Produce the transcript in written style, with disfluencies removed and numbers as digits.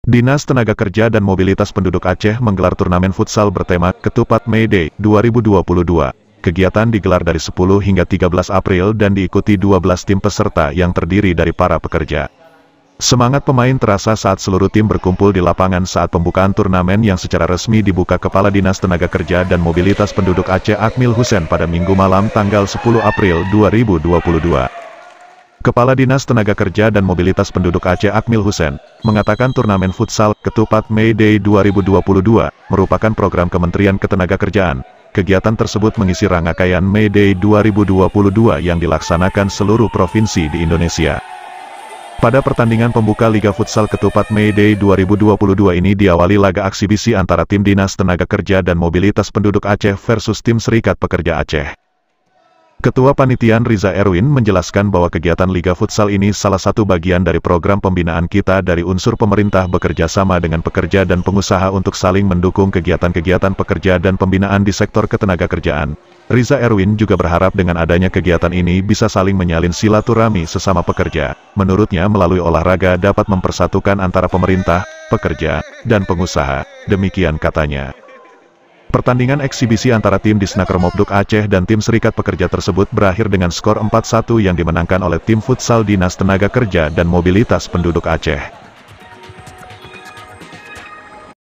Dinas Tenaga Kerja dan Mobilitas Penduduk Aceh menggelar turnamen futsal bertema Ketupat May Day 2022. Kegiatan digelar dari 10 hingga 13 April dan diikuti 12 tim peserta yang terdiri dari para pekerja. Semangat pemain terasa saat seluruh tim berkumpul di lapangan saat pembukaan turnamen yang secara resmi dibuka Kepala Dinas Tenaga Kerja dan Mobilitas Penduduk Aceh Akmil Hussein pada Minggu malam tanggal 10 April 2022. Kepala Dinas Tenaga Kerja dan Mobilitas Penduduk Aceh Akmil Hussein mengatakan turnamen futsal Ketupat May Day 2022 merupakan program Kementerian Ketenagakerjaan. Kegiatan tersebut mengisi rangkaian May Day 2022 yang dilaksanakan seluruh provinsi di Indonesia. Pada pertandingan pembuka Liga Futsal Ketupat May Day 2022 ini diawali laga eksibisi antara tim Dinas Tenaga Kerja dan Mobilitas Penduduk Aceh versus tim Serikat Pekerja Aceh. Ketua Panitian Riza Erwin menjelaskan bahwa kegiatan Liga Futsal ini salah satu bagian dari program pembinaan kita dari unsur pemerintah bekerja sama dengan pekerja dan pengusaha untuk saling mendukung kegiatan-kegiatan pekerja dan pembinaan di sektor ketenagakerjaan. Riza Erwin juga berharap dengan adanya kegiatan ini bisa saling menyalin silaturahmi sesama pekerja. Menurutnya melalui olahraga dapat mempersatukan antara pemerintah, pekerja, dan pengusaha. Demikian katanya. Pertandingan eksibisi antara tim Disnaker Mobduk Aceh dan tim Serikat Pekerja tersebut berakhir dengan skor 4-1 yang dimenangkan oleh tim futsal Dinas Tenaga Kerja dan Mobilitas Penduduk Aceh.